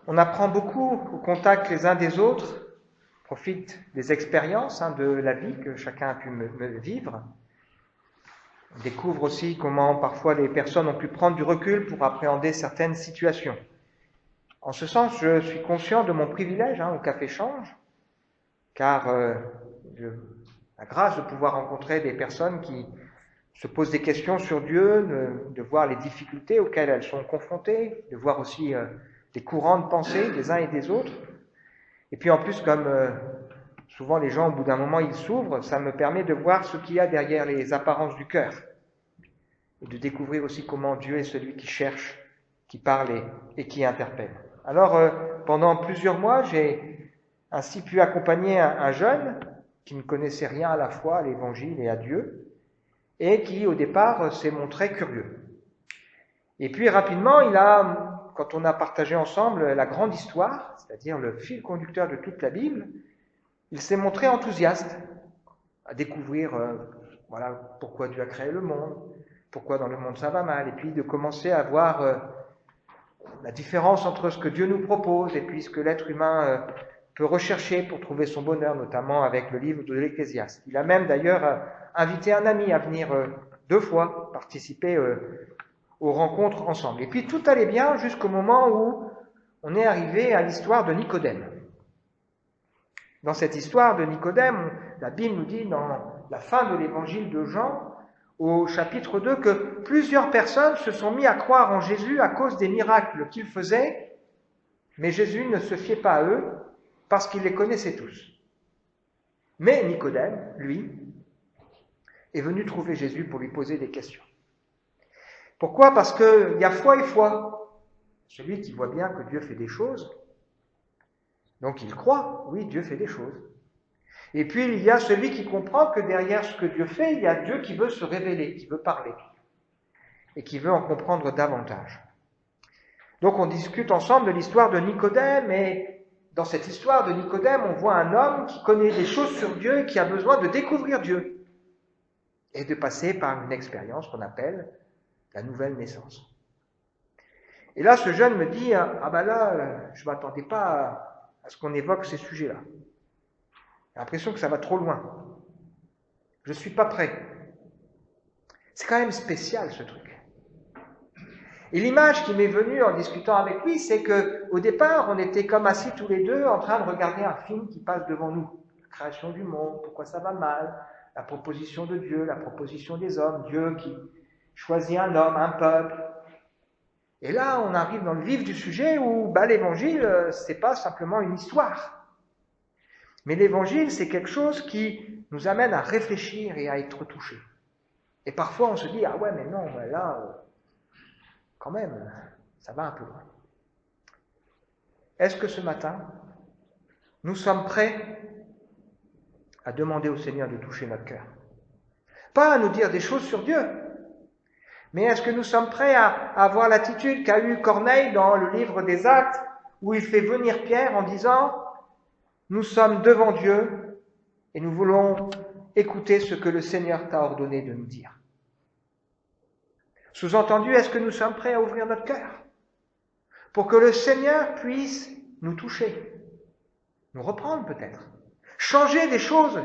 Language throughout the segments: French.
On apprend beaucoup au contact les uns des autres, on profite des expériences de la vie que chacun a pu vivre. On découvre aussi comment parfois les personnes ont pu prendre du recul pour appréhender certaines situations. En ce sens, je suis conscient de mon privilège au Café Change, car j'ai la grâce de pouvoir rencontrer des personnes qui se posent des questions sur Dieu, de voir les difficultés auxquelles elles sont confrontées, de voir aussi des courants de pensée des uns et des autres. Et puis en plus, comme souvent les gens, au bout d'un moment, ils s'ouvrent, ça me permet de voir ce qu'il y a derrière les apparences du cœur. Et de découvrir aussi comment Dieu est celui qui cherche, qui parle et qui interpelle. Alors, pendant plusieurs mois, j'ai ainsi pu accompagner un jeune qui ne connaissait rien à la foi à l'Évangile et à Dieu, et qui, au départ, s'est montré curieux. Et puis, rapidement, quand on a partagé ensemble la grande histoire, c'est-à-dire le fil conducteur de toute la Bible, il s'est montré enthousiaste à découvrir pourquoi Dieu a créé le monde, pourquoi dans le monde ça va mal, et puis de commencer à voir la différence entre ce que Dieu nous propose et puis ce que l'être humain peut rechercher pour trouver son bonheur, notamment avec le livre de l'Ecclésiaste. Il a même d'ailleurs invité un ami à venir 2 fois participer aux rencontres ensemble. Et puis tout allait bien jusqu'au moment où on est arrivé à l'histoire de Nicodème. Dans cette histoire de Nicodème, la Bible nous dit dans la fin de l'évangile de Jean, au chapitre 2, que plusieurs personnes se sont mis à croire en Jésus à cause des miracles qu'il faisait, mais Jésus ne se fiait pas à eux parce qu'il les connaissait tous. Mais Nicodème, lui, est venu trouver Jésus pour lui poser des questions. Pourquoi ? Parce qu'il y a foi et foi. Celui qui voit bien que Dieu fait des choses, donc il croit, oui, Dieu fait des choses. Et puis il y a celui qui comprend que derrière ce que Dieu fait, il y a Dieu qui veut se révéler, qui veut parler, et qui veut en comprendre davantage. Donc on discute ensemble de l'histoire de Nicodème, et dans cette histoire de Nicodème, on voit un homme qui connaît des choses sur Dieu et qui a besoin de découvrir Dieu, et de passer par une expérience qu'on appelle la nouvelle naissance. Et là, ce jeune me dit, je ne m'attendais pas à ce qu'on évoque ces sujets-là. J'ai l'impression que ça va trop loin. Je ne suis pas prêt. C'est quand même spécial, ce truc. Et l'image qui m'est venue en discutant avec lui, c'est qu'au départ, on était comme assis tous les deux en train de regarder un film qui passe devant nous. La création du monde, pourquoi ça va mal, la proposition de Dieu, la proposition des hommes, Dieu qui choisit un homme, un peuple. Et là, on arrive dans le vif du sujet où l'évangile, c'est pas simplement une histoire. Mais l'évangile, c'est quelque chose qui nous amène à réfléchir et à être touchés. Et parfois, on se dit, mais non, là, quand même, ça va un peu loin. Est-ce que ce matin, nous sommes prêts à demander au Seigneur de toucher notre cœur ? Pas à nous dire des choses sur Dieu, mais est-ce que nous sommes prêts à avoir l'attitude qu'a eu Corneille dans le livre des Actes, où il fait venir Pierre en disant « Nous sommes devant Dieu et nous voulons écouter ce que le Seigneur t'a ordonné de nous dire. » Sous-entendu, est-ce que nous sommes prêts à ouvrir notre cœur pour que le Seigneur puisse nous toucher, nous reprendre peut-être, changer des choses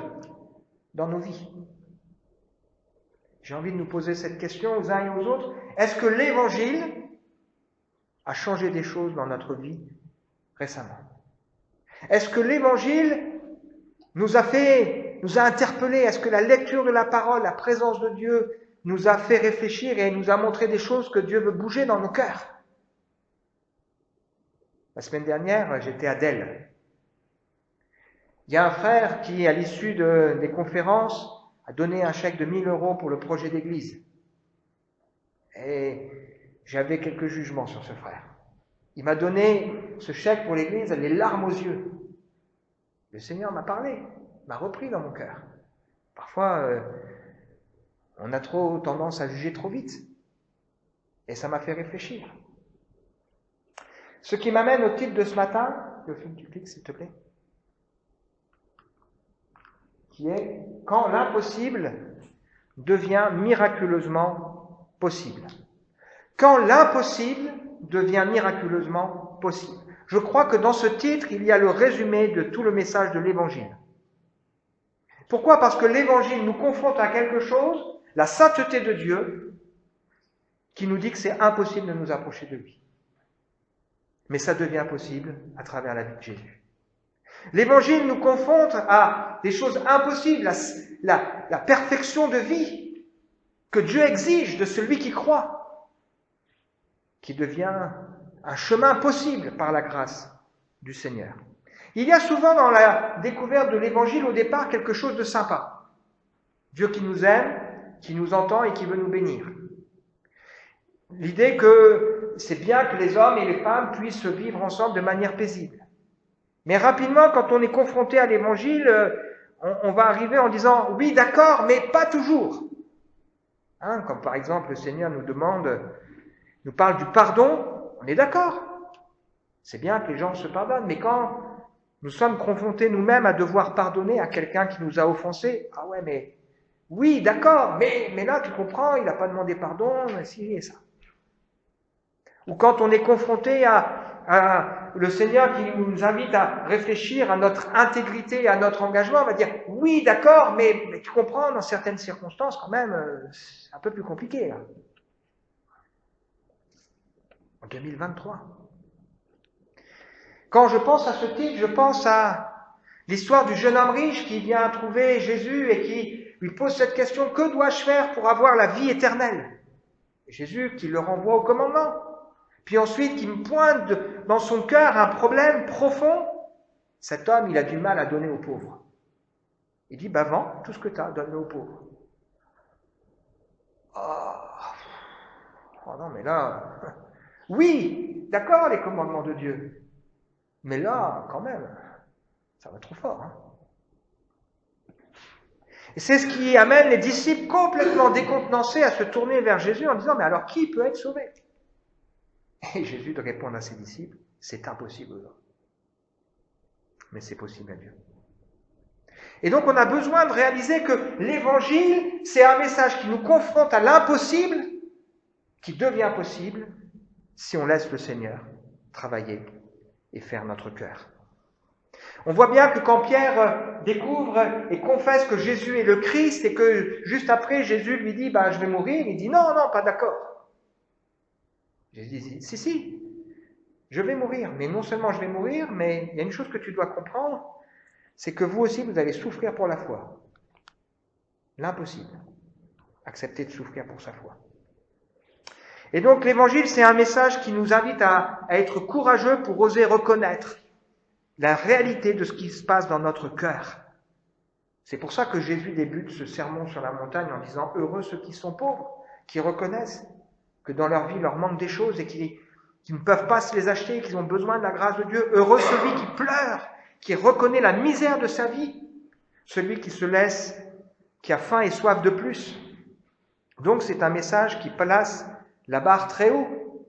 dans nos vies ? J'ai envie de nous poser cette question aux uns et aux autres. Est-ce que l'Évangile a changé des choses dans notre vie récemment ? Est-ce que l'Évangile nous a interpellés ? Est-ce que la lecture de la parole, la présence de Dieu nous a fait réfléchir et nous a montré des choses que Dieu veut bouger dans nos cœurs ? La semaine dernière, j'étais à Delle. Il y a un frère qui, à l'issue des conférences, a donné un chèque de 1 000 € pour le projet d'église. Et j'avais quelques jugements sur ce frère. Il m'a donné ce chèque pour l'église, les larmes aux yeux. Le Seigneur m'a parlé, m'a repris dans mon cœur. Parfois, on a trop tendance à juger trop vite. Et ça m'a fait réfléchir. Ce qui m'amène au titre de ce matin, le film tu cliques s'il te plaît, qui est « Quand l'impossible devient miraculeusement possible ». Quand l'impossible devient miraculeusement possible. Je crois que dans ce titre, il y a le résumé de tout le message de l'Évangile. Pourquoi ? Parce que l'Évangile nous confronte à quelque chose, la sainteté de Dieu, qui nous dit que c'est impossible de nous approcher de lui. Mais ça devient possible à travers la vie de Jésus. L'Évangile nous confronte à des choses impossibles, la perfection de vie que Dieu exige de celui qui croit, qui devient un chemin possible par la grâce du Seigneur. Il y a souvent dans la découverte de l'Évangile au départ quelque chose de sympa. Dieu qui nous aime, qui nous entend et qui veut nous bénir. L'idée que c'est bien que les hommes et les femmes puissent vivre ensemble de manière paisible. Mais rapidement, quand on est confronté à l'Évangile, on va arriver en disant « oui, d'accord, mais pas toujours ». Comme par exemple le Seigneur nous parle du pardon, on est d'accord. C'est bien que les gens se pardonnent, mais quand nous sommes confrontés nous-mêmes à devoir pardonner à quelqu'un qui nous a offensés, ah ouais, mais oui, d'accord, mais là, tu comprends, il n'a pas demandé pardon, si et ça. Ou quand on est confronté à le Seigneur qui nous invite à réfléchir à notre intégrité, à notre engagement, on va dire, oui, d'accord, mais tu comprends, dans certaines circonstances, quand même, c'est un peu plus compliqué, là. En 2023. Quand je pense à ce titre, je pense à l'histoire du jeune homme riche qui vient trouver Jésus et qui lui pose cette question, que dois-je faire pour avoir la vie éternelle ? Et Jésus qui le renvoie au commandement. Puis ensuite, qui me pointe dans son cœur un problème profond. Cet homme, il a du mal à donner aux pauvres. Il dit, vends tout ce que tu as, donne-le aux pauvres. Oh non, mais là, oui, d'accord, les commandements de Dieu. Mais là, quand même, ça va trop fort. Et c'est ce qui amène les disciples complètement décontenancés à se tourner vers Jésus en disant, mais alors qui peut être sauvé ? Et Jésus de répondre à ses disciples, c'est impossible. Mais c'est possible à Dieu. Et donc on a besoin de réaliser que l'Évangile, c'est un message qui nous confronte à l'impossible, qui devient possible si on laisse le Seigneur travailler et faire notre cœur. On voit bien que quand Pierre découvre et confesse que Jésus est le Christ et que juste après Jésus lui dit je vais mourir, il dit non, pas d'accord. Jésus dit si, je vais mourir, mais non seulement je vais mourir, mais il y a une chose que tu dois comprendre, c'est que vous aussi vous allez souffrir pour la foi. L'impossible. Accepter de souffrir pour sa foi. Et donc l'Évangile, c'est un message qui nous invite à être courageux pour oser reconnaître la réalité de ce qui se passe dans notre cœur. C'est pour ça que Jésus débute ce sermon sur la montagne en disant « Heureux ceux qui sont pauvres, qui reconnaissent que dans leur vie, il leur manque des choses et qui ne peuvent pas se les acheter, qu'ils ont besoin de la grâce de Dieu. Heureux celui qui pleure, qui reconnaît la misère de sa vie, celui qui se laisse, qui a faim et soif de plus. » Donc c'est un message qui place la barre très haut,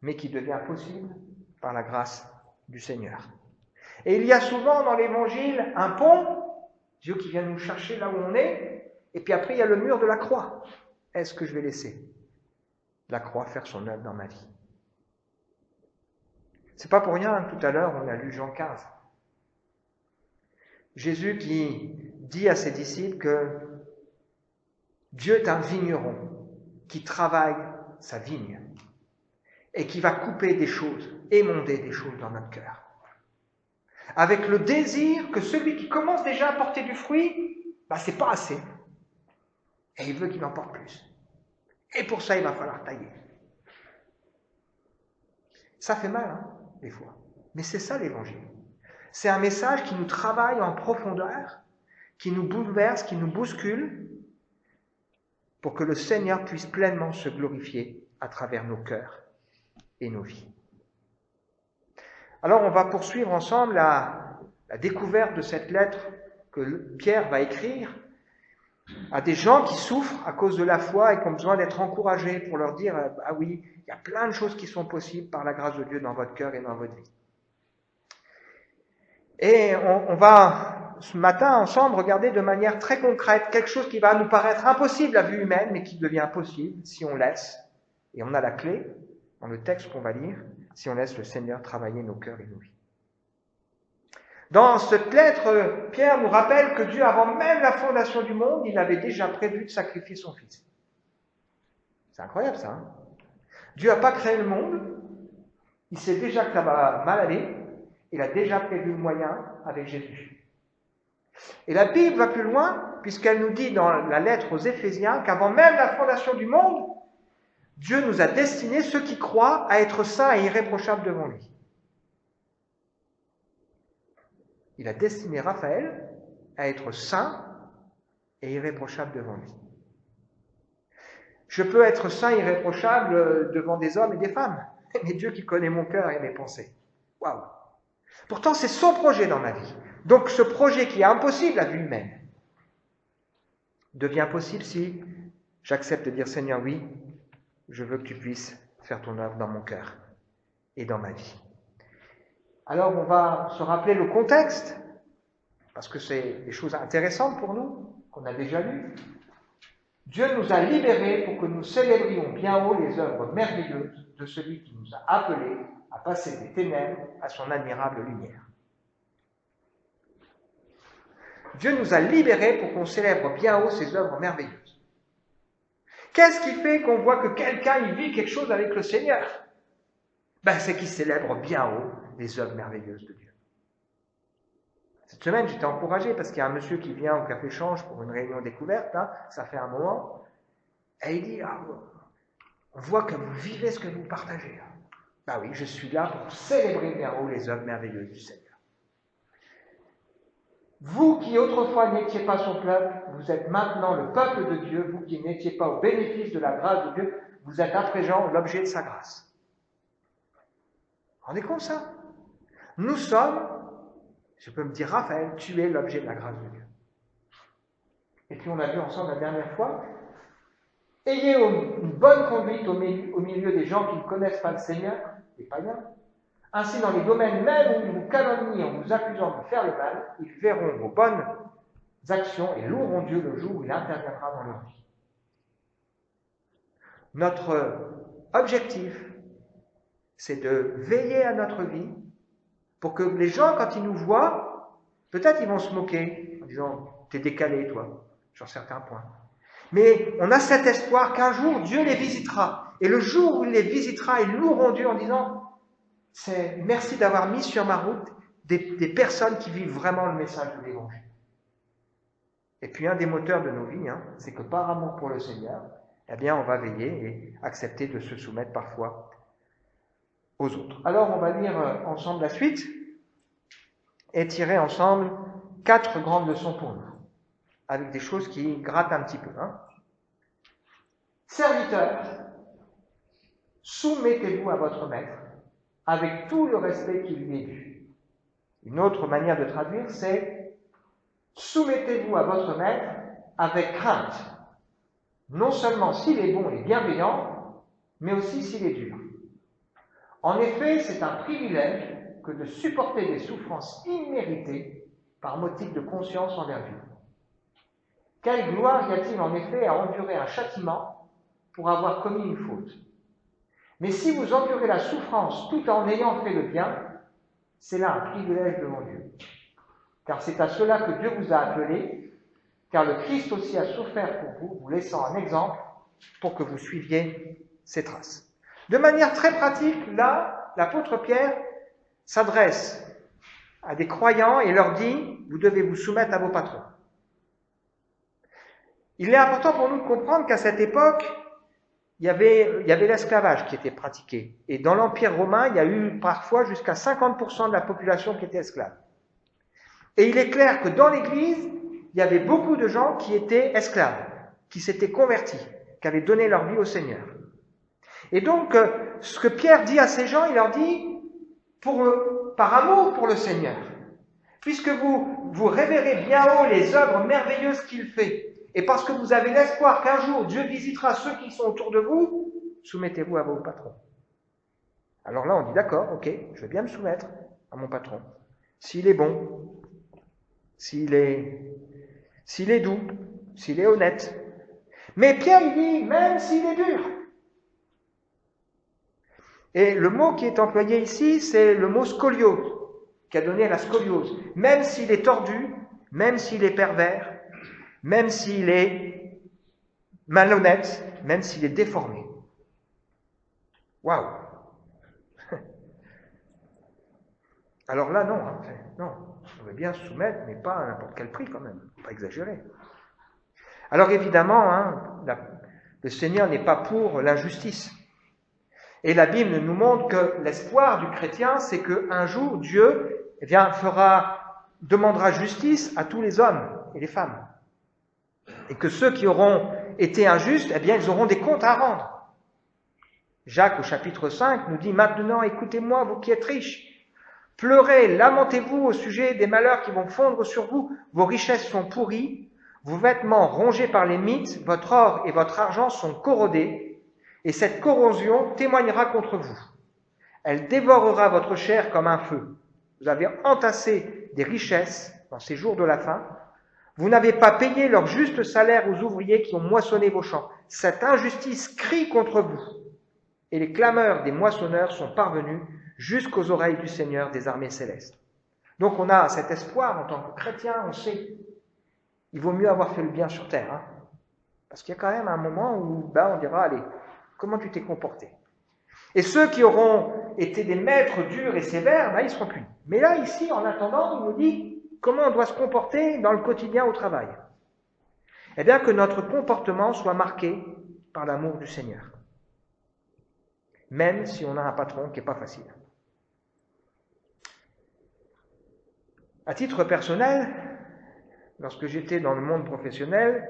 mais qui devient possible par la grâce du Seigneur. Et il y a souvent dans l'Évangile un pont, Dieu qui vient nous chercher là où on est, et puis après il y a le mur de la croix. Est-ce que je vais laisser la croix faire son œuvre dans ma vie ? C'est pas pour rien que tout à l'heure on a lu Jean 15. Jésus qui dit à ses disciples que Dieu est un vigneron qui travaille sa vigne et qui va couper des choses, émonder des choses dans notre cœur. Avec le désir que celui qui commence déjà à porter du fruit, c'est pas assez. Et il veut qu'il en porte plus. Et pour ça, il va falloir tailler. Ça fait mal, des fois. Mais c'est ça l'Évangile. C'est un message qui nous travaille en profondeur, qui nous bouleverse, qui nous bouscule, pour que le Seigneur puisse pleinement se glorifier à travers nos cœurs et nos vies. Alors on va poursuivre ensemble la découverte de cette lettre que Pierre va écrire à des gens qui souffrent à cause de la foi et qui ont besoin d'être encouragés pour leur dire « Ah oui, il y a plein de choses qui sont possibles par la grâce de Dieu dans votre cœur et dans votre vie. » Et on va ce matin ensemble regarder de manière très concrète quelque chose qui va nous paraître impossible à vue humaine mais qui devient possible si on laisse, et on a la clé dans le texte qu'on va lire, si on laisse le Seigneur travailler nos cœurs et nos vies. Dans cette lettre, Pierre nous rappelle que Dieu, avant même la fondation du monde, il avait déjà prévu de sacrifier son Fils. C'est incroyable ça, hein? Dieu n'a pas créé le monde, il sait déjà que ça va mal aller, il a déjà prévu le moyen avec Jésus. Et la Bible va plus loin, puisqu'elle nous dit dans la lettre aux Éphésiens qu'avant même la fondation du monde, Dieu nous a destinés, ceux qui croient, à être saints et irréprochables devant lui. Il a destiné Raphaël à être saint et irréprochable devant lui. Je peux être saint et irréprochable devant des hommes et des femmes, mais Dieu qui connaît mon cœur et mes pensées. Waouh! Pourtant, c'est son projet dans ma vie. Donc, ce projet qui est impossible à vue humaine devient possible si j'accepte de dire, Seigneur, oui, je veux que tu puisses faire ton œuvre dans mon cœur et dans ma vie. Alors, on va se rappeler le contexte, parce que c'est des choses intéressantes pour nous, qu'on a déjà lues. Dieu nous a libérés pour que nous célébrions bien haut les œuvres merveilleuses de celui qui nous a appelés à passer des ténèbres à son admirable lumière. Dieu nous a libérés pour qu'on célèbre bien haut ses œuvres merveilleuses. Qu'est-ce qui fait qu'on voit que quelqu'un y vit quelque chose avec le Seigneur? C'est qu'il célèbre bien haut les œuvres merveilleuses de Dieu. Cette semaine, j'étais encouragé parce qu'il y a un monsieur qui vient au Café Change pour une réunion découverte, ça fait un moment, et il dit, on voit que vous vivez ce que vous partagez. Oui, je suis là pour célébrer bien haut les œuvres merveilleuses du Seigneur. Vous qui autrefois n'étiez pas son peuple, vous êtes maintenant le peuple de Dieu, vous qui n'étiez pas au bénéfice de la grâce de Dieu, vous êtes à présent l'objet de sa grâce. Vous vous rendez compte ça? Nous sommes, je peux me dire, Raphaël, tu es l'objet de la grâce de Dieu. Et puis on a vu ensemble la dernière fois, ayez une bonne conduite au milieu des gens qui ne connaissent pas le Seigneur, les païens. Ainsi, dans les domaines même où ils vous calomnient en vous accusant de faire le mal, ils verront vos bonnes actions et loueront Dieu le jour où il interviendra dans leur vie. Notre objectif, c'est de veiller à notre vie pour que les gens, quand ils nous voient, peut-être ils vont se moquer en disant « t'es décalé, toi », sur certains points. Mais on a cet espoir qu'un jour, Dieu les visitera. Et le jour où il les visitera, ils loueront Dieu en disant « c'est merci d'avoir mis sur ma route des personnes qui vivent vraiment le message de l'Évangile. » Et puis un des moteurs de nos vies, c'est que par amour pour le Seigneur, on va veiller et accepter de se soumettre parfois aux autres. Alors on va lire ensemble la suite et tirer ensemble 4 grandes leçons pour nous, avec des choses qui grattent un petit peu. Serviteurs, soumettez-vous à votre maître avec tout le respect qui lui est dû. Une autre manière de traduire, c'est soumettez-vous à votre maître avec crainte, non seulement s'il est bon et bienveillant, mais aussi s'il est dur. En effet, c'est un privilège que de supporter des souffrances imméritées par motif de conscience envers Dieu. Quelle gloire y a-t-il en effet à endurer un châtiment pour avoir commis une faute? Mais si vous endurez la souffrance tout en ayant fait le bien, c'est là un privilège devant Dieu. Car c'est à cela que Dieu vous a appelé, car le Christ aussi a souffert pour vous, vous laissant un exemple pour que vous suiviez ses traces. De manière très pratique, là, l'apôtre Pierre s'adresse à des croyants et leur dit « Vous devez vous soumettre à vos patrons ». Il est important pour nous de comprendre qu'à cette époque, il y avait l'esclavage qui était pratiqué. Et dans l'Empire romain, il y a eu parfois jusqu'à 50% de la population qui était esclave. Et il est clair que dans l'Église, il y avait beaucoup de gens qui étaient esclaves, qui s'étaient convertis, qui avaient donné leur vie au Seigneur. Et donc, ce que Pierre dit à ces gens, il leur dit, par amour pour le Seigneur, puisque vous révérez bien haut les œuvres merveilleuses qu'il fait, et parce que vous avez l'espoir qu'un jour Dieu visitera ceux qui sont autour de vous, soumettez-vous à vos patrons. Alors là, on dit d'accord, ok, je vais bien me soumettre à mon patron. S'il est bon, s'il est doux, s'il est honnête. Mais Pierre, il dit, même s'il est dur. Et le mot qui est employé ici, c'est le mot scoliose, qui a donné la scoliose. Même s'il est tordu, même s'il est pervers, même s'il est malhonnête, même s'il est déformé. Waouh! Alors là, non, non. On veut bien se soumettre, mais pas à n'importe quel prix quand même, pas exagérer. Alors évidemment, le Seigneur n'est pas pour l'injustice. Et la Bible nous montre que l'espoir du chrétien, c'est qu'un jour, Dieu demandera justice à tous les hommes et les femmes. Et que ceux qui auront été injustes, ils auront des comptes à rendre. Jacques, au chapitre 5, nous dit « Maintenant, écoutez-moi, vous qui êtes riches. Pleurez, lamentez-vous au sujet des malheurs qui vont fondre sur vous. Vos richesses sont pourries, vos vêtements rongés par les mites, votre or et votre argent sont corrodés, et cette corrosion témoignera contre vous. Elle dévorera votre chair comme un feu. Vous avez entassé des richesses dans ces jours de la faim. Vous n'avez pas payé leur juste salaire aux ouvriers qui ont moissonné vos champs. Cette injustice crie contre vous, et les clameurs des moissonneurs sont parvenues jusqu'aux oreilles du Seigneur des armées célestes. » Donc on a cet espoir en tant que chrétien, on sait, il vaut mieux avoir fait le bien sur terre, parce qu'il y a quand même un moment où on dira, allez, comment tu t'es comporté? Et ceux qui auront été des maîtres durs et sévères, ils seront punis. Mais là, ici, en attendant, il nous dit comment on doit se comporter dans le quotidien au travail. Eh bien, que notre comportement soit marqué par l'amour du Seigneur. Même si on a un patron qui n'est pas facile. À titre personnel, lorsque j'étais dans le monde professionnel,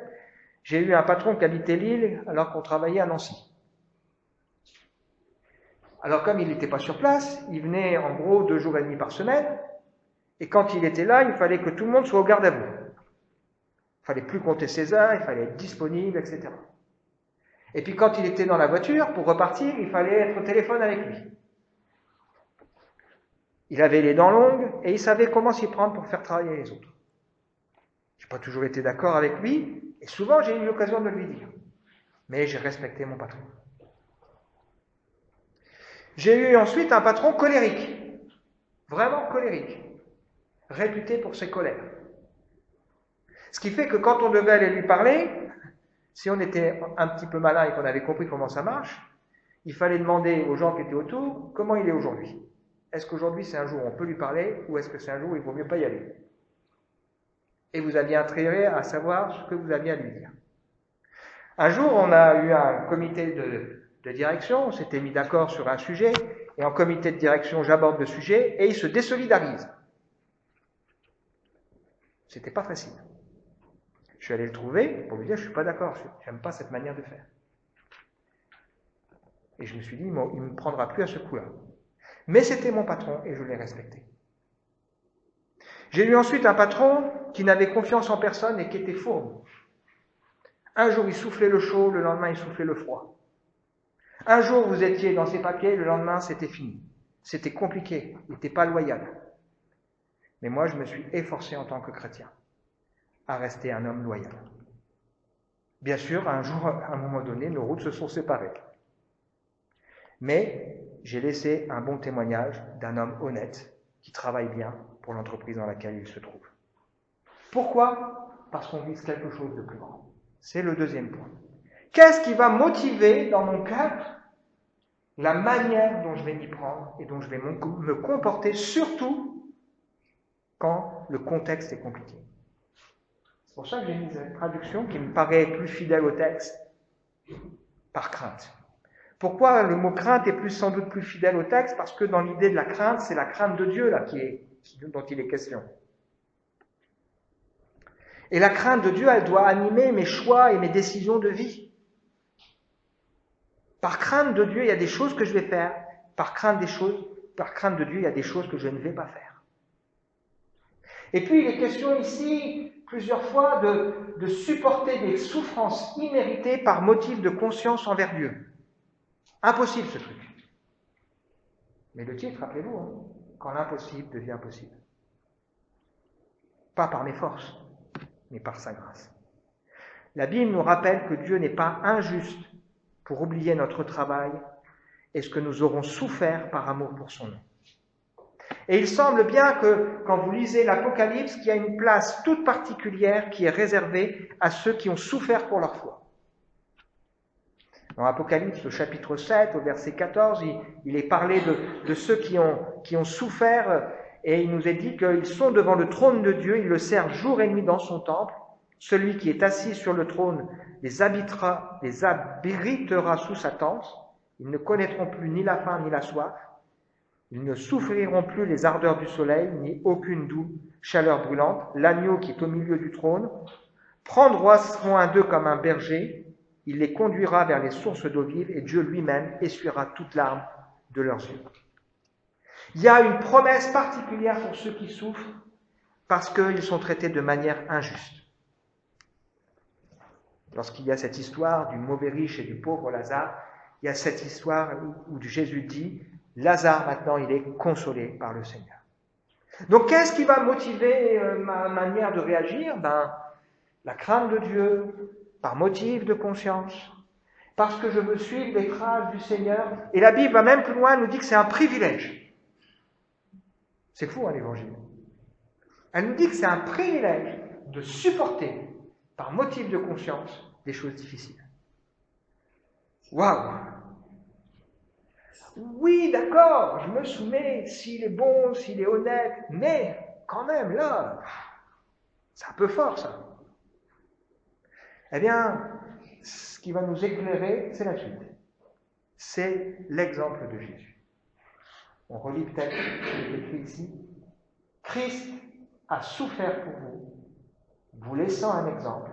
j'ai eu un patron qui habitait Lille alors qu'on travaillait à Nancy. Alors comme il n'était pas sur place, il venait en gros 2 jours et demi par semaine, et quand il était là, il fallait que tout le monde soit au garde à vous. Il fallait plus compter ses heures, il fallait être disponible, etc. Et puis quand il était dans la voiture, pour repartir, il fallait être au téléphone avec lui. Il avait les dents longues et il savait comment s'y prendre pour faire travailler les autres. Je n'ai pas toujours été d'accord avec lui, et souvent j'ai eu l'occasion de lui dire. Mais j'ai respecté mon patron. J'ai eu ensuite un patron colérique, vraiment colérique, réputé pour ses colères. Ce qui fait que quand on devait aller lui parler, si on était un petit peu malin et qu'on avait compris comment ça marche, il fallait demander aux gens qui étaient autour comment il est aujourd'hui. Est-ce qu'aujourd'hui c'est un jour où on peut lui parler ou est-ce que c'est un jour où il vaut mieux pas y aller? Et vous aviez intérêt à savoir ce que vous aviez à lui dire. Un jour, on a eu un comité de direction, on s'était mis d'accord sur un sujet, et en comité de direction, j'aborde le sujet, et il se désolidarise. C'était pas facile. Je suis allé le trouver pour lui dire, je suis pas d'accord, j'aime pas cette manière de faire. Et je me suis dit, il ne me prendra plus à ce coup-là. Mais c'était mon patron, et je l'ai respecté. J'ai eu ensuite un patron qui n'avait confiance en personne et qui était fourbe. Un jour, il soufflait le chaud, le lendemain, il soufflait le froid. Un jour, vous étiez dans ses paquets, le lendemain, c'était fini. C'était compliqué, il n'était pas loyal. Mais moi, je me suis efforcé en tant que chrétien à rester un homme loyal. Bien sûr, un jour, à un moment donné, nos routes se sont séparées. Mais j'ai laissé un bon témoignage d'un homme honnête qui travaille bien pour l'entreprise dans laquelle il se trouve. Pourquoi? Parce qu'on vise quelque chose de plus grand. C'est le deuxième point. Qu'est-ce qui va motiver dans mon cœur la manière dont je vais m'y prendre et dont je vais me comporter, surtout quand le contexte est compliqué? C'est pour ça que j'ai mis cette traduction qui me paraît plus fidèle au texte, par crainte. Pourquoi le mot crainte est sans doute plus fidèle au texte? Parce que dans l'idée de la crainte, c'est la crainte de Dieu là dont il est question. Et la crainte de Dieu, elle doit animer mes choix et mes décisions de vie. Par crainte de Dieu, il y a des choses que je vais faire. Par crainte de Dieu, il y a des choses que je ne vais pas faire. Et puis, il est question ici, plusieurs fois, de supporter des souffrances imméritées par motif de conscience envers Dieu. Impossible, ce truc. Mais le titre, rappelez-vous, quand l'impossible devient possible. Pas par mes forces, mais par sa grâce. La Bible nous rappelle que Dieu n'est pas injuste pour oublier notre travail et ce que nous aurons souffert par amour pour son nom. Et il semble bien que, quand vous lisez l'Apocalypse, qu'il y a une place toute particulière qui est réservée à ceux qui ont souffert pour leur foi. Dans l'Apocalypse, au chapitre 7, au verset 14, il est parlé de ceux qui ont souffert, et il nous est dit qu'ils sont devant le trône de Dieu, ils le servent jour et nuit dans son temple. Celui qui est assis sur le trône les abritera sous sa tente. Ils ne connaîtront plus ni la faim ni la soif. Ils ne souffriront plus les ardeurs du soleil, ni aucune douce chaleur brûlante. L'agneau qui est au milieu du trône prendra soin d'eux comme un berger. Il les conduira vers les sources d'eau vive, et Dieu lui-même essuiera toute larme de leurs yeux. Il y a une promesse particulière pour ceux qui souffrent, parce qu'ils sont traités de manière injuste. Lorsqu'il y a cette histoire du mauvais riche et du pauvre Lazare, il y a cette histoire où Jésus dit « Lazare, maintenant, il est consolé par le Seigneur. » Donc, qu'est-ce qui va motiver ma manière de réagir ? La crainte de Dieu, par motif de conscience, parce que je veux suivre les traces du Seigneur. Et la Bible va même plus loin, elle nous dit que c'est un privilège. C'est fou, l'Évangile. Elle nous dit que c'est un privilège de supporter, par motif de conscience, des choses difficiles. Waouh! Oui, d'accord, je me soumets s'il est bon, s'il est honnête, mais quand même, là, c'est un peu fort, ça. Eh bien, ce qui va nous éclairer, c'est la suite. C'est l'exemple de Jésus. On relit peut-être ce qui est écrit ici. Christ a souffert pour vous, vous laissant un exemple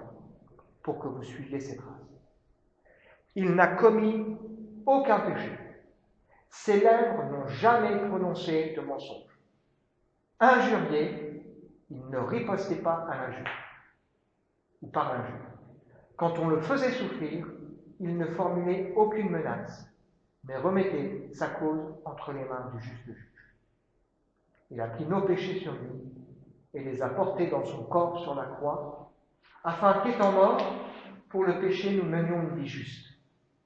pour que vous suiviez ses traces. Il n'a commis aucun péché. Ses lèvres n'ont jamais prononcé de mensonge. Injurié, il ne ripostait pas à l'injure ou par l'injure. Quand on le faisait souffrir, il ne formulait aucune menace, mais remettait sa cause entre les mains du juste juge. Il a pris nos péchés sur lui et les a portés dans son corps sur la croix, afin qu'étant mort, pour le péché, nous menions une vie juste.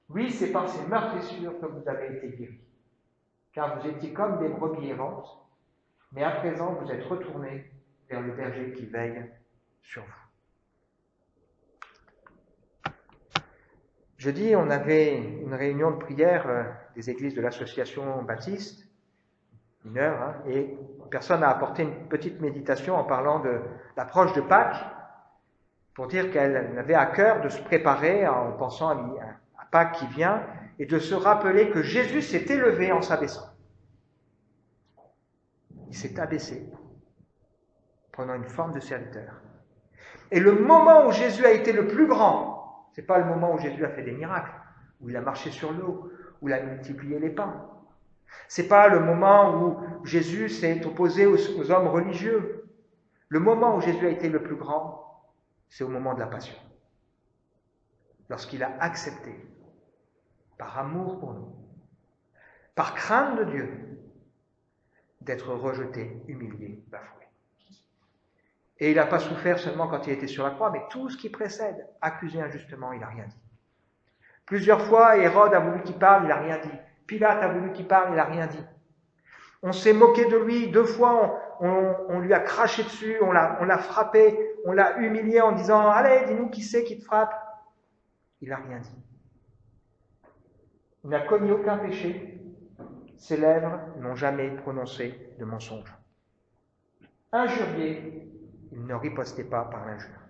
Oui, c'est par ces meurtrissures que vous avez été guéris, car vous étiez comme des brebis errantes, mais à présent vous êtes retournés vers le berger qui veille sur vous. Jeudi, on avait une réunion de prière des églises de l'association baptiste, une heure, et personne n'a apporté une petite méditation en parlant de l'approche de Pâques, pour dire qu'elle avait à cœur de se préparer en pensant à Pâques qui vient, et de se rappeler que Jésus s'est élevé en s'abaissant. Il s'est abaissé, prenant une forme de serviteur. Et le moment où Jésus a été le plus grand, c'est pas le moment où Jésus a fait des miracles, où il a marché sur l'eau, où il a multiplié les pains. C'est pas le moment où Jésus s'est opposé aux hommes religieux. Le moment où Jésus a été le plus grand, c'est au moment de la passion. Lorsqu'il a accepté, par amour pour nous, par crainte de Dieu, d'être rejeté, humilié, bafoué. Et il n'a pas souffert seulement quand il était sur la croix, mais tout ce qui précède, accusé injustement, il n'a rien dit. Plusieurs fois, Hérode a voulu qu'il parle, il n'a rien dit. Pilate a voulu qu'il parle, il n'a rien dit. On s'est moqué de lui, 2 fois, on lui a craché dessus, on l'a frappé, on l'a humilié en disant « Allez, dis-nous qui c'est qui te frappe ?» Il n'a rien dit. Il n'a commis aucun péché. Ses lèvres n'ont jamais prononcé de mensonge. Injurié, il ne ripostait pas par l'injure.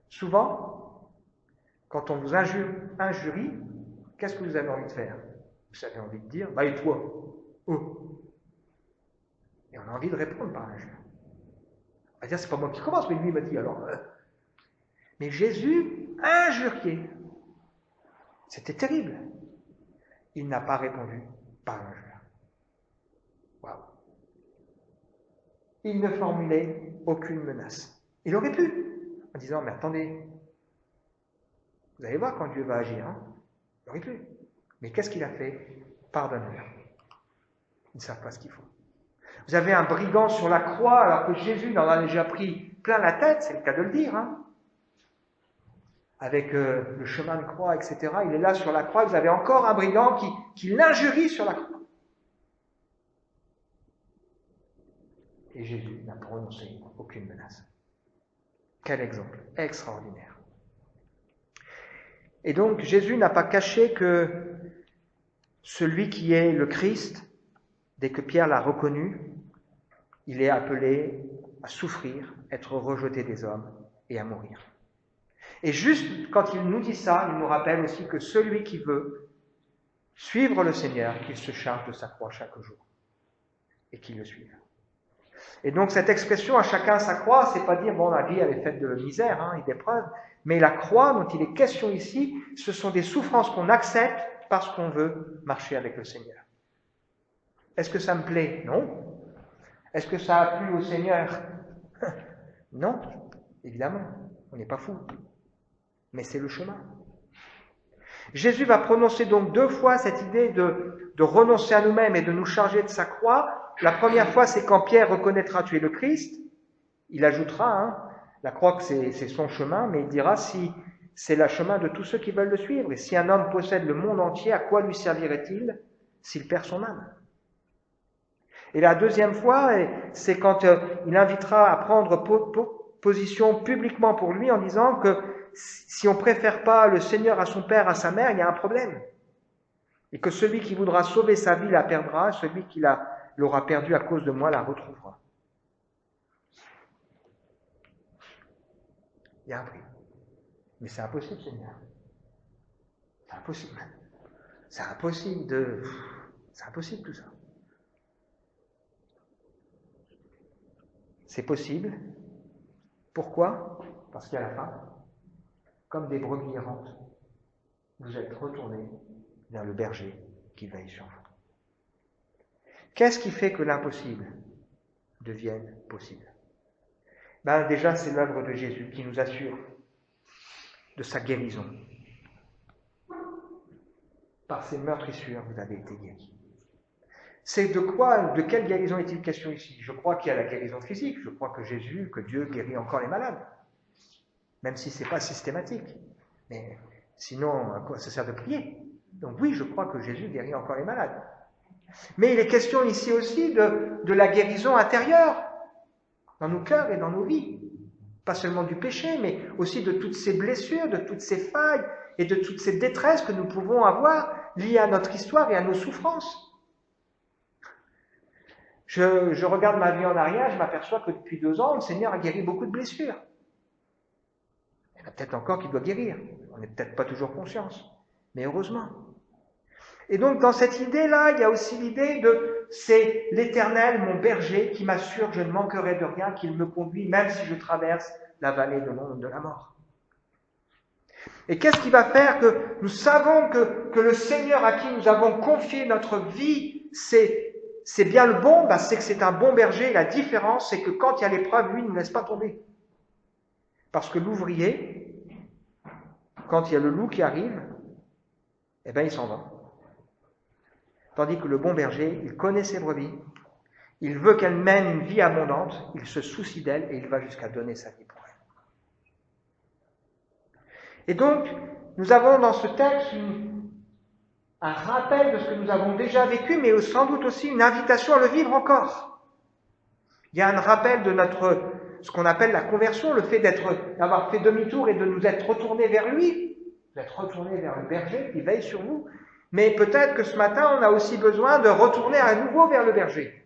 Souvent, quand on vous injurie, qu'est-ce que vous avez envie de faire? Vous avez envie de dire, et toi? Oh. Et on a envie de répondre par l'injure. On va dire, c'est pas moi qui commence, mais lui il m'a dit alors. Mais Jésus, injurié. C'était terrible. Il n'a pas répondu par l'injure. Waouh. Il ne formulait aucune menace. Il aurait pu, en disant, mais attendez, vous allez voir quand Dieu va agir. Il aurait pu. Mais qu'est-ce qu'il a fait? Pardonne-leur. Ils ne savent pas ce qu'il faut. Vous avez un brigand sur la croix, alors que Jésus en a déjà pris plein la tête, c'est le cas de le dire. avec le chemin de croix, etc. Il est là sur la croix, vous avez encore un brigand qui l'injurie sur la croix. Et Jésus n'a prononcé aucune menace. Quel exemple extraordinaire. Et donc Jésus n'a pas caché que celui qui est le Christ, dès que Pierre l'a reconnu, il est appelé à souffrir, être rejeté des hommes et à mourir. Et juste quand il nous dit ça, il nous rappelle aussi que celui qui veut suivre le Seigneur, qu'il se charge de sa croix chaque jour et qu'il le suive. Et donc cette expression « à chacun sa croix », c'est pas dire « bon, la vie elle est faite de misère et d'épreuves », mais la croix dont il est question ici, ce sont des souffrances qu'on accepte parce qu'on veut marcher avec le Seigneur. Est-ce que ça me plaît? Non. Est-ce que ça a plu au Seigneur? Non, évidemment, on n'est pas fou. Mais c'est le chemin. Jésus va prononcer donc 2 fois cette idée de renoncer à nous-mêmes et de nous charger de sa croix. La première fois, c'est quand Pierre reconnaîtra tu es le Christ. Il ajoutera, la croix que c'est son chemin, mais il dira si c'est le chemin de tous ceux qui veulent le suivre. Et si un homme possède le monde entier, à quoi lui servirait-il s'il perd son âme? Et la deuxième fois, c'est quand il invitera à prendre position publiquement pour lui en disant que si on ne préfère pas le Seigneur à son père, à sa mère, il y a un problème. Et que celui qui voudra sauver sa vie la perdra, celui qui l'aura perdue à cause de moi la retrouvera. Il y a un prix. Mais c'est impossible, Seigneur. C'est impossible. C'est impossible tout ça. C'est possible. Pourquoi? Parce qu'à la fin, comme des brebis errantes, vous êtes retournés vers le berger qui veille sur vous. Qu'est-ce qui fait que l'impossible devienne possible? Déjà, c'est l'œuvre de Jésus qui nous assure de sa guérison. Par ses meurtrissures, vous avez été guéris. C'est de quelle guérison est-il question ici? Je crois qu'il y a la guérison physique. Je crois que Dieu guérit encore les malades. Même si ce n'est pas systématique. Mais sinon, à quoi ça sert de prier? Donc oui, je crois que Jésus guérit encore les malades. Mais il est question ici aussi de la guérison intérieure, dans nos cœurs et dans nos vies. Pas seulement du péché, mais aussi de toutes ces blessures, de toutes ces failles et de toutes ces détresses que nous pouvons avoir liées à notre histoire et à nos souffrances. Je regarde ma vie en arrière, je m'aperçois que depuis 2 ans, le Seigneur a guéri beaucoup de blessures. Il y en a peut-être encore qui doit guérir. On n'est peut-être pas toujours conscience, mais heureusement. Et donc, dans cette idée-là, il y a aussi l'idée c'est l'Éternel, mon berger, qui m'assure que je ne manquerai de rien, qu'il me conduit, même si je traverse la vallée de l'ombre de la mort. Et qu'est-ce qui va faire que nous savons que le Seigneur à qui nous avons confié notre vie, c'est bien le bon, c'est que c'est un bon berger. La différence, c'est que quand il y a l'épreuve, lui, il ne nous laisse pas tomber. Parce que l'ouvrier, quand il y a le loup qui arrive, il s'en va. Tandis que le bon berger, il connaît ses brebis, il veut qu'elles mènent une vie abondante, il se soucie d'elles et il va jusqu'à donner sa vie pour elles. Et donc, nous avons dans ce texte un rappel de ce que nous avons déjà vécu, mais sans doute aussi une invitation à le vivre encore. Il y a un rappel de ce qu'on appelle la conversion, le fait d'avoir fait demi-tour et de nous être retournés vers lui, d'être retournés vers le berger qui veille sur vous. Mais peut-être que ce matin, on a aussi besoin de retourner à nouveau vers le berger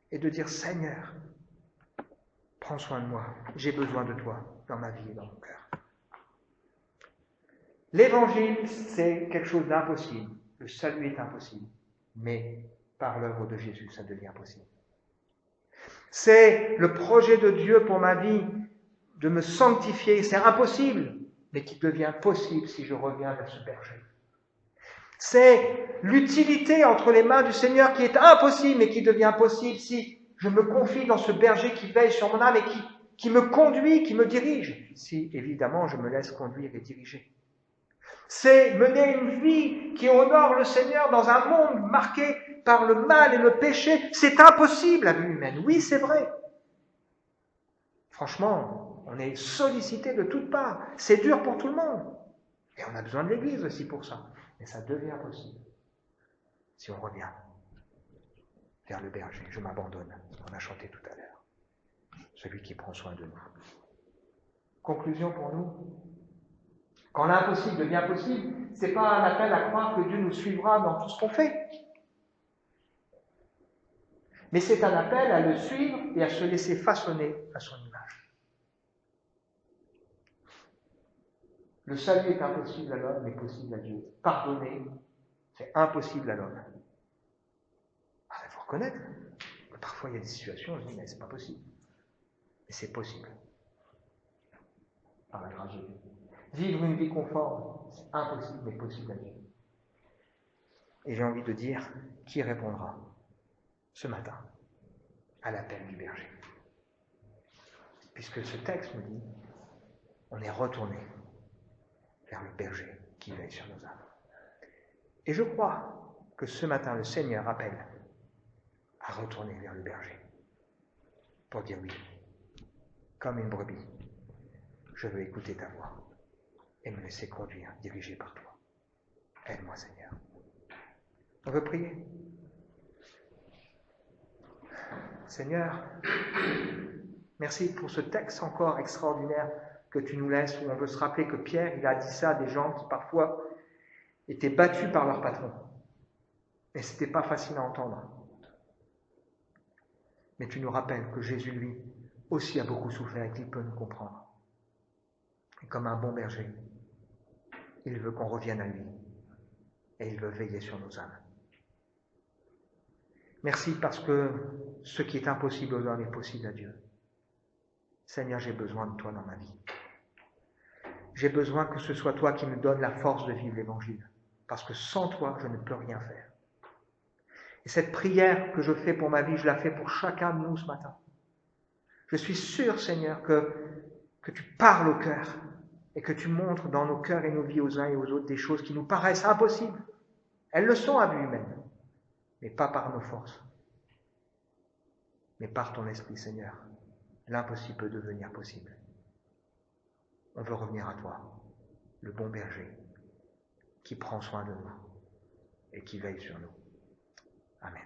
et de dire « Seigneur, prends soin de moi, j'ai besoin de toi dans ma vie et dans mon cœur. » L'évangile, c'est quelque chose d'impossible. Le salut est impossible. Mais par l'œuvre de Jésus, ça devient possible. C'est le projet de Dieu pour ma vie de me sanctifier. C'est impossible, mais qui devient possible si je reviens vers ce berger. C'est l'utilité entre les mains du Seigneur qui est impossible, mais qui devient possible si je me confie dans ce berger qui veille sur mon âme et qui me conduit, qui me dirige. Si, évidemment, je me laisse conduire et diriger. C'est mener une vie qui honore le Seigneur dans un monde marqué par le mal et le péché. C'est impossible à vue humaine. Oui, c'est vrai. Franchement, on est sollicité de toutes parts. C'est dur pour tout le monde. Et on a besoin de l'Église aussi pour ça. Mais ça devient possible si on revient vers le berger. Je m'abandonne. On a chanté tout à l'heure. Celui qui prend soin de nous. Conclusion pour nous. Quand l'impossible devient possible, ce n'est pas un appel à croire que Dieu nous suivra dans tout ce qu'on fait. Mais c'est un appel à le suivre et à se laisser façonner à son image. Le salut est impossible à l'homme, mais possible à Dieu. Pardonner, c'est impossible à l'homme. Il faut reconnaître que parfois il y a des situations où on se dit, mais c'est pas possible. Mais c'est possible. Par la grâce de Dieu. Vivre une vie conforme, c'est impossible, mais possible à Dieu. Et j'ai envie de dire, qui répondra ce matin à l'appel du berger? Puisque ce texte nous dit, on est retourné vers le berger qui veille sur nos âmes. Et je crois que ce matin, le Seigneur appelle à retourner vers le berger pour dire oui, comme une brebis, je veux écouter ta voix et me laisser conduire, dirigé par toi. Aide-moi, Seigneur. On veut prier. Seigneur, merci pour ce texte encore extraordinaire que tu nous laisses, où on veut se rappeler que Pierre, il a dit ça à des gens qui parfois étaient battus par leur patron. Et ce n'était pas facile à entendre. Mais tu nous rappelles que Jésus, lui, aussi a beaucoup souffert et qu'il peut nous comprendre. Et comme un bon berger, il veut qu'on revienne à lui. Et il veut veiller sur nos âmes. Merci parce que ce qui est impossible aux hommes est possible à Dieu. Seigneur, j'ai besoin de toi dans ma vie. J'ai besoin que ce soit toi qui me donne la force de vivre l'Évangile. Parce que sans toi, je ne peux rien faire. Et cette prière que je fais pour ma vie, je la fais pour chacun de nous ce matin. Je suis sûr, Seigneur, que tu parles au cœur et que tu montres dans nos cœurs et nos vies aux uns et aux autres des choses qui nous paraissent impossibles. Elles le sont à vue humaine, mais pas par nos forces, mais par ton esprit, Seigneur. L'impossible peut devenir possible. On veut revenir à toi, le bon berger, qui prend soin de nous et qui veille sur nous. Amen.